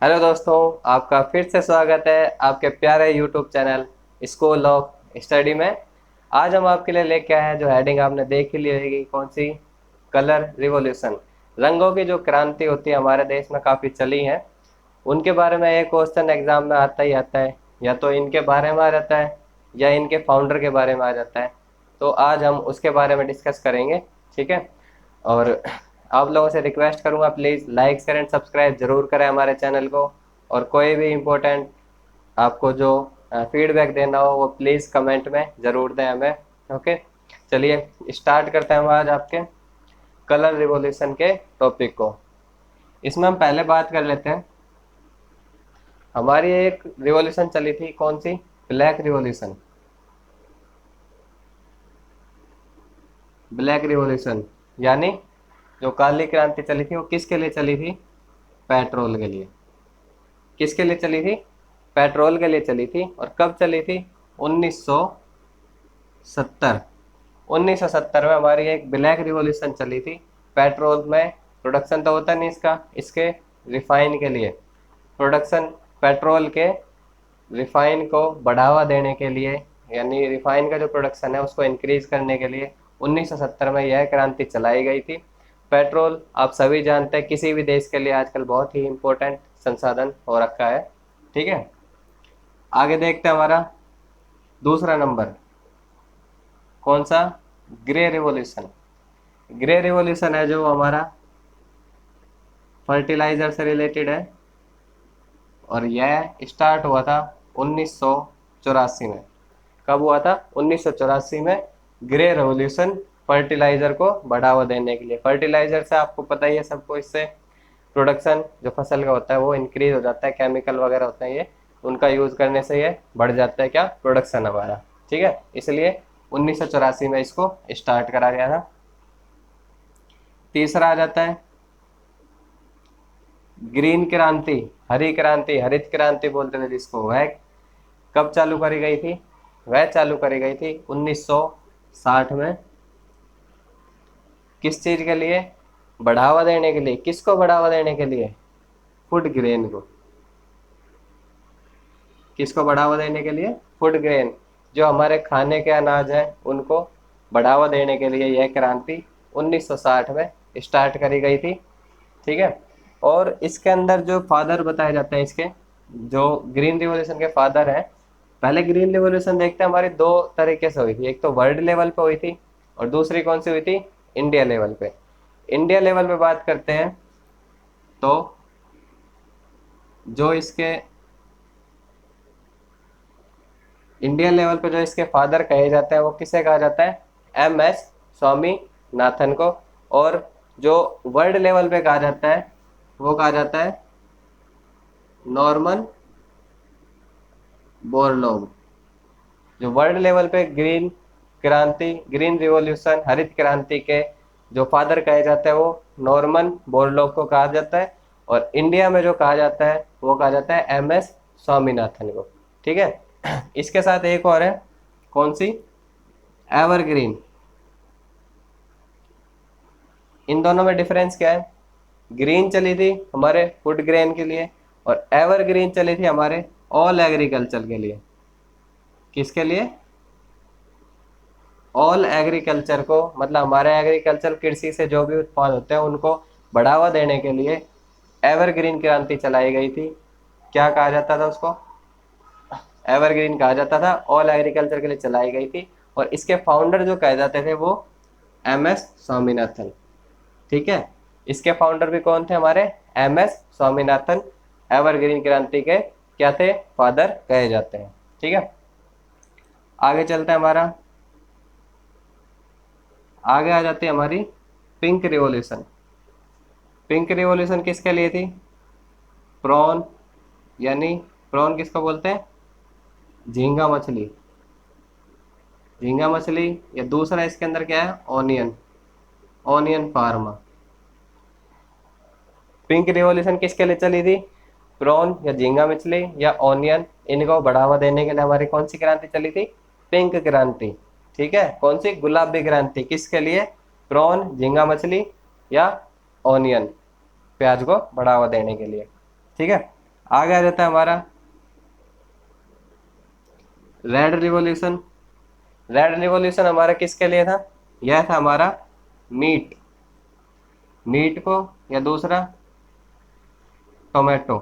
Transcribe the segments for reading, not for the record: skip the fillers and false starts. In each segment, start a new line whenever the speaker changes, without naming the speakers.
Hello दोस्तों, आपका फिर से स्वागत है आपके प्यारे YouTube channel school of study में। आज हम आपके लिए लेके आए हैं, जो हेडिंग आपने देख ही ली होगी, कौन सी? Colour revolution. रंगों की जो क्रांति होती है हमारे देश में काफ़ी चली है, उनके बारे में एक क्वेश्चन एग्जाम में आता ही आता है। या तो इनके बारे में आ जाता है या इनके फाउंडर के बारे में आ जाता है। तो आज हम उसके बारे में डिस्कस करेंगे, ठीक है। और आप लोगों से रिक्वेस्ट करूंगा, प्लीज़ लाइक करें, सब्सक्राइब जरूर करें हमारे चैनल को। और कोई भी इम्पोर्टेंट आपको जो फीडबैक देना हो वो प्लीज़ कमेंट में ज़रूर दें हमें। ओके, चलिए स्टार्ट करते हैं हम आज आपके कलर रिवॉल्यूशन के टॉपिक को। इसमें हम पहले बात कर लेते हैं, हमारी एक रिवॉल्यूशन चली थी, कौन सी? Black revolution. ब्लैक रिवॉल्यूशन यानी जो काली क्रांति चली थी वो किसके लिए चली थी? पेट्रोल के लिए। किसके लिए चली थी? पेट्रोल के लिए चली थी। और कब चली थी? 1970। 1970 में हमारी एक ब्लैक रिवॉल्यूशन चली थी। पेट्रोल में प्रोडक्शन तो होता नहीं इसका, इसके रिफाइन के लिए प्रोडक्शन, पेट्रोल के रिफाइन को बढ़ावा देने के लिए, यानी रिफाइन का जो प्रोडक्शन है उसको इंक्रीज करने के लिए 1970 में यह क्रांति चलाई गई थी। पेट्रोल आप सभी जानते हैं किसी भी देश के लिए आजकल बहुत ही इम्पोर्टेंट संसाधन हो रखा है, ठीक है। आगे देखते हैं हमारा दूसरा नंबर, कौन सा? Grey revolution. ग्रे रिवॉल्यूशन है जो हमारा फर्टिलाइजर से रिलेटेड है, और यह स्टार्ट हुआ था 1984 में। कब हुआ था? 1984 में ग्रे रेवोल्यूशन, फर्टिलाइजर को बढ़ावा देने के लिए। फर्टिलाइजर से आपको पता ही है सबको, इससे प्रोडक्शन जो फसल का होता है वो इंक्रीज हो जाता है, केमिकल वगैरह होते हैं ये, उनका यूज़ करने से ये बढ़ जाता है क्या? प्रोडक्शन हमारा, ठीक है। इसलिए 1984 में इसको स्टार्ट करा गया था। तीसरा आ जाता है ग्रीन क्रांति, हरी क्रांति, हरित क्रांति बोलते थे जिसको। वह कब चालू करी गई थी? वह चालू करी गई थी 1960 में। किस चीज़ के लिए? बढ़ावा देने के लिए। किसको बढ़ावा देने के लिए? फूड ग्रेन को। किसको बढ़ावा देने के लिए? फूड ग्रेन, जो हमारे खाने के अनाज हैं उनको बढ़ावा देने के लिए यह क्रांति 1960 में स्टार्ट करी गई थी, ठीक है। और इसके अंदर जो फादर बताए जाते हैं इसके, जो ग्रीन रिवॉल्यूशन के फादर हैं, पहले ग्रीन रिवॉल्यूशन देखते हैं हमारी दो तरीके से हुई थी। एक तो वर्ल्ड लेवल पे हुई थी और दूसरी कौन सी हुई थी? इंडिया लेवल पे। इंडिया लेवल पे बात करते हैं तो जो इसके इंडिया लेवल पे जो इसके फादर कहे जाते हैं वो किसे कहा जाता है? MS स्वामीनाथन को। और जो वर्ल्ड लेवल पे कहा जाता है वो कहा जाता है नॉर्मन बोरलॉग। जो वर्ल्ड लेवल पे ग्रीन क्रांति, ग्रीन रिवॉल्यूशन, हरित क्रांति के जो फादर कहे जाते हैं वो नॉर्मन बोरलॉग को कहा जाता है। और इंडिया में जो कहा जाता है वो कहा जाता है MS स्वामीनाथन को, ठीक है। इसके साथ एक और है, कौन सी? एवरग्रीन। इन दोनों में डिफरेंस क्या है? ग्रीन चली थी हमारे फूड ग्रेन के लिए और एवरग्रीन चली थी हमारे ऑल एग्रीकल्चर के लिए। किसके लिए? ऑल एग्रीकल्चर को, मतलब हमारे एग्रीकल्चर, कृषि से जो भी उत्पाद होते हैं उनको बढ़ावा देने के लिए एवरग्रीन क्रांति चलाई गई थी। क्या कहा जाता था उसको? एवरग्रीन कहा जाता था। ऑल एग्रीकल्चर के लिए चलाई गई थी और इसके फाउंडर जो कहे जाते थे वो MS स्वामीनाथन, ठीक है। इसके फाउंडर भी कौन थे हमारे? MS स्वामीनाथन एवरग्रीन क्रांति के क्या थे? फादर कहे जाते हैं, ठीक है। आगे चलते हैं, हमारा आगे आ जाती है हमारी पिंक रिवॉल्यूशन। पिंक रिवॉल्यूशन किसके लिए थी? प्रॉन, यानी प्रॉन किसको बोलते हैं? झींगा मछली। झींगा मछली, या दूसरा इसके अंदर क्या है? Onion, onion pharma. Pink revolution किसके लिए चली थी? प्रॉन या झींगा मछली या ऑनियन, इनको बढ़ावा देने के लिए हमारी कौन सी क्रांति चली थी? पिंक क्रांति, ठीक है। कौन सी? गुलाबी क्रांति। किसके लिए? प्रॉन, झींगा मछली या ऑनियन, प्याज को बढ़ावा देने के लिए, ठीक है। आगे आ जाता है हमारा रेड रिवॉल्यूशन। रेड रिवॉल्यूशन हमारा किसके लिए था? यह था हमारा मीट, मीट को, या दूसरा टोमेटो,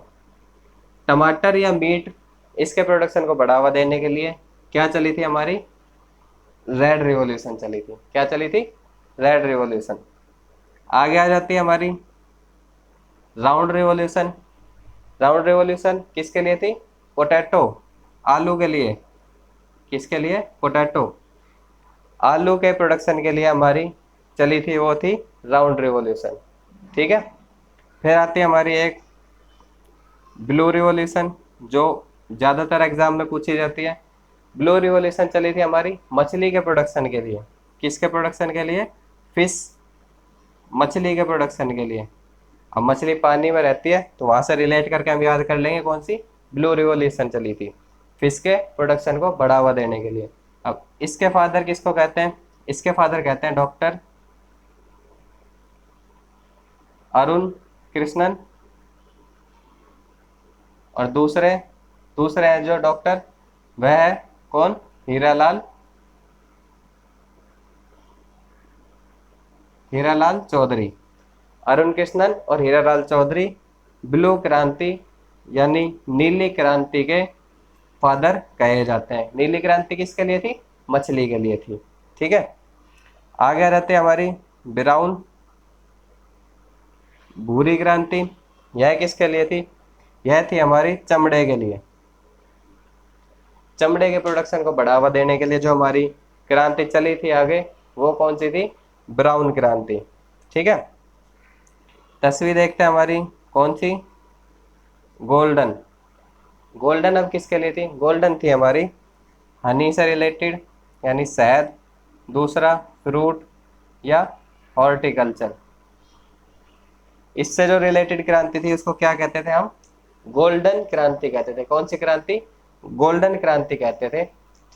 टमाटर या मीट, इसके प्रोडक्शन को बढ़ावा देने के लिए क्या चली थी हमारी? रेड रिवॉल्यूशन चली थी। क्या चली थी? Red revolution. आगे आ जाती है हमारी राउंड रिवॉल्यूशन। राउंड रिवॉल्यूशन किसके लिए थी? पोटैटो, आलू के लिए। किसके लिए? पोटैटो, आलू के प्रोडक्शन के लिए हमारी चली थी, वो थी राउंड रिवॉल्यूशन। ठीक है। फिर आती है हमारी एक ब्लू रिवॉल्यूशन, जो ज़्यादातर एग्जाम में पूछी जाती है। ब्लू रिवॉल्यूशन चली थी हमारी मछली के प्रोडक्शन के लिए। किसके प्रोडक्शन के लिए? फिश, मछली के प्रोडक्शन के लिए। अब मछली पानी में रहती है तो वहां से रिलेट करके हम याद कर लेंगे कौन सी ब्लू रिवॉल्यूशन चली थी, फिश के प्रोडक्शन को बढ़ावा देने के लिए। अब इसके फादर किसको कहते हैं? इसके फादर कहते हैं डॉक्टर अरुण कृष्णन, और दूसरे दूसरे हैं जो डॉक्टर, वह है कौन? हीरालाल, हीरालाल चौधरी। अरुण कृष्णन और हीरालाल चौधरी ब्लू क्रांति यानी नीली क्रांति के फादर कहे जाते हैं। नीली क्रांति किसके लिए थी? मछली के लिए थी। ठीक है। आगे रहते हैं हमारी ब्राउन, भूरी क्रांति। यह किसके लिए थी? यह थी हमारी चमड़े के लिए। चमड़े के प्रोडक्शन को बढ़ावा देने के लिए जो हमारी क्रांति चली थी आगे, वो कौन सी थी? ब्राउन क्रांति। ठीक है। तस्वीर देखते हैं हमारी कौन सी? गोल्डन। गोल्डन अब किसके लिए थी? गोल्डन थी हमारी हनी से रिलेटेड, यानी शहद, दूसरा फ्रूट या हॉर्टिकल्चर। इससे जो रिलेटेड क्रांति थी उसको क्या कहते थे हम? गोल्डन क्रांति कहते थे। कौन सी क्रांति? गोल्डन क्रांति कहते थे।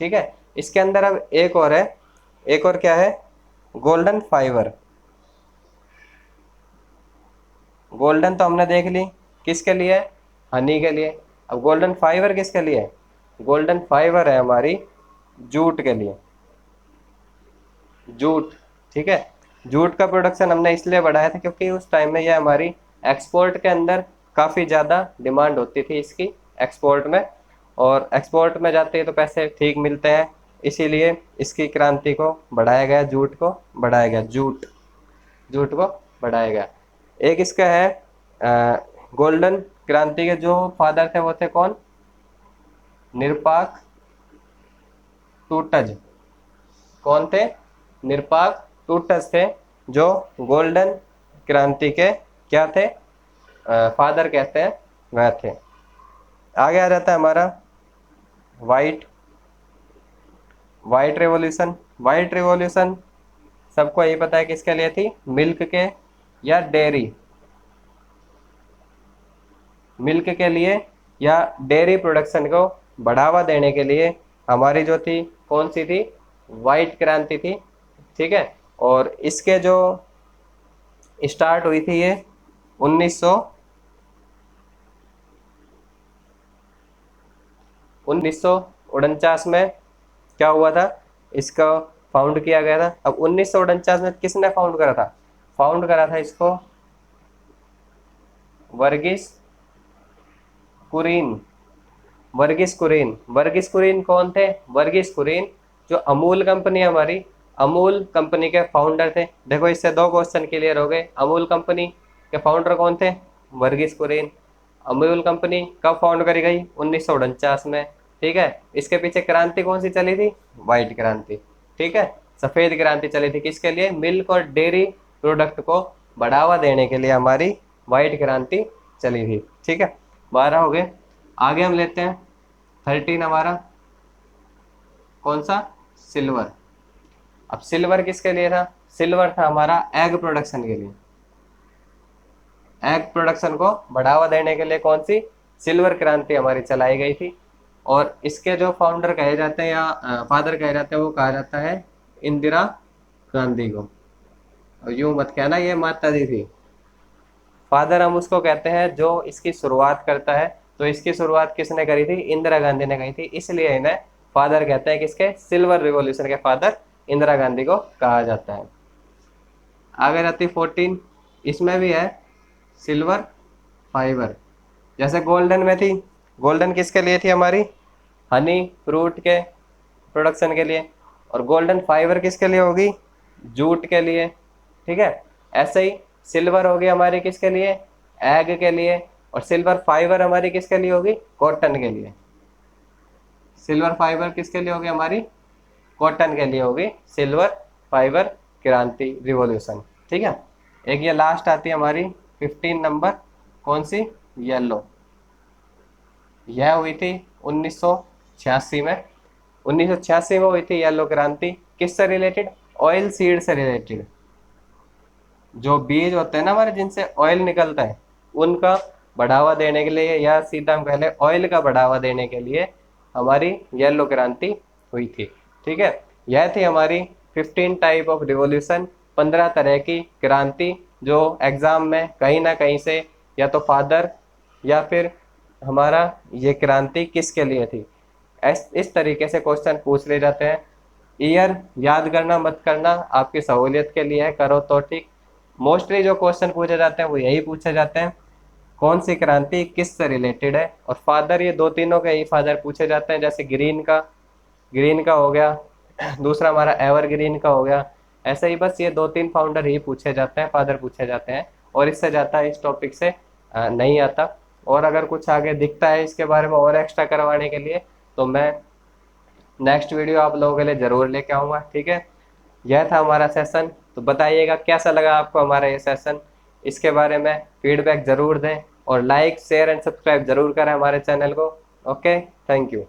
ठीक है। इसके अंदर अब एक और है, एक और क्या है? Golden fibre. गोल्डन तो हमने देख ली किसके लिए है? हनी के लिए। अब गोल्डन फाइबर किसके लिए है? गोल्डन फाइबर है हमारी जूट के लिए, जूट। ठीक है। जूट का प्रोडक्शन हमने इसलिए बढ़ाया था क्योंकि उस टाइम में यह हमारी एक्सपोर्ट के अंदर काफ़ी ज़्यादा डिमांड होती थी इसकी, एक्सपोर्ट में, और एक्सपोर्ट में जाते हैं तो पैसे ठीक मिलते हैं, इसीलिए इसकी क्रांति को बढ़ाया गया, जूट को बढ़ाया गया, जूट, जूट को बढ़ाया गया। एक इसका है गोल्डन क्रांति के जो फादर थे वो थे कौन? निरपाक टूटज। कौन थे? निरपाक टूटज थे, जो गोल्डन क्रांति के क्या थे? फादर कहते हैं, वह थे। आगे आ जाता है हमारा white, white revolution. White revolution सबको यही पता है किसके लिए थी? मिल्क के या डेयरी, मिल्क के लिए या डेयरी प्रोडक्शन को बढ़ावा देने के लिए हमारी जो थी कौन सी थी? वाइट क्रांति थी। ठीक है। और इसके जो स्टार्ट हुई थी ये 1949 में क्या हुआ था? इसका फाउंड किया गया था। अब 1949 में किसने फाउंड करा था? फाउंड करा था इसको वर्गीस कुरीन। वर्गीस कुरीन। वर्गीस कुरीन कौन थे? वर्गीस कुरीन जो अमूल कंपनी, हमारी अमूल कंपनी के फाउंडर थे। देखो इससे दो क्वेश्चन क्लियर हो गए। अमूल कंपनी के फाउंडर कौन थे? वर्गीस कुरीन। अमूल कंपनी कब फाउंड करी गई? 1949 में। ठीक है। इसके पीछे क्रांति कौन सी चली थी? व्हाइट क्रांति। ठीक है। सफेद क्रांति चली थी किसके लिए? मिल्क और डेयरी प्रोडक्ट को बढ़ावा देने के लिए हमारी व्हाइट क्रांति चली थी। ठीक है। 12 हो गए। आगे हम लेते हैं 13 हमारा कौन सा? सिल्वर। अब सिल्वर किसके लिए था? सिल्वर था हमारा एग प्रोडक्शन के लिए। एग प्रोडक्शन को बढ़ावा देने के लिए कौन सी? सिल्वर क्रांति हमारी चलाई गई थी। और इसके जो फाउंडर कहे जाते हैं या फादर कहे जाते हैं वो कहा जाता है इंदिरा गांधी को। और यूं मत कहना ये माता दी थी। फादर हम उसको कहते हैं जो इसकी शुरुआत करता है, तो इसकी शुरुआत किसने करी थी? इंदिरा गांधी ने करी थी, इसलिए इन्हें फादर कहते हैं किसके? सिल्वर रिवॉल्यूशन के फादर इंदिरा गांधी को कहा जाता है। आगे जाती 14, इसमें भी है सिल्वर फाइबर। जैसे गोल्डन में थी, गोल्डन किसके लिए थी? हमारी हनी फ्रूट के प्रोडक्शन के लिए। और गोल्डन फाइबर किसके लिए होगी? जूट के लिए। ठीक है, ऐसे ही सिल्वर होगी हमारी किसके लिए? एग के लिए। और सिल्वर फाइबर हमारी किसके लिए होगी? कॉटन के लिए। सिल्वर फाइबर किसके लिए होगी? हमारी कॉटन के लिए होगी सिल्वर फाइबर क्रांति रिवॉल्यूशन। ठीक है, एक ये लास्ट आती है हमारी 15 नंबर, कौन सी? येलो। यह हुई थी 1986 में। 1986 में हुई थी येलो क्रांति। किससे रिलेटेड? ऑयल सीड से रिलेटेड। जो बीज होते हैं ना हमारे, जिनसे ऑयल निकलता है, उनका बढ़ावा देने के लिए, या सीधा हम कह लें ऑयल का बढ़ावा देने के लिए हमारी येलो क्रांति हुई थी। ठीक है, यह थी हमारी 15 टाइप ऑफ रिवॉल्यूशन, 15 तरह की क्रांति जो एग्जाम में कहीं ना कहीं से या तो फादर या फिर हमारा ये क्रांति किसके लिए थी, इस तरीके से क्वेश्चन पूछ ले जाते हैं। ईयर याद करना मत करना, आपकी सहूलियत के लिए है, करो तो ठीक। मोस्टली जो क्वेश्चन पूछे जाते हैं वो यही पूछे जाते हैं, कौन सी क्रांति किस से रिलेटेड है। और फादर ये दो तीनों के ही फादर पूछे जाते हैं, जैसे ग्रीन का हो गया, दूसरा हमारा एवरग्रीन का हो गया। ऐसे ही बस ये 2-3 फाउंडर ही पूछे जाते हैं, फादर पूछे जाते हैं, और इससे ज़्यादा इस टॉपिक से नहीं आता। और अगर कुछ आगे दिखता है इसके बारे में और एक्स्ट्रा करवाने के लिए, तो मैं नेक्स्ट वीडियो आप लोगों के लिए ज़रूर लेके आऊँगा। ठीक है, यह था हमारा सेशन। तो बताइएगा कैसा लगा आपको हमारा ये सेशन, इसके बारे में फीडबैक ज़रूर दें, और लाइक शेयर एंड सब्सक्राइब ज़रूर करें हमारे चैनल को। Okay, thank you.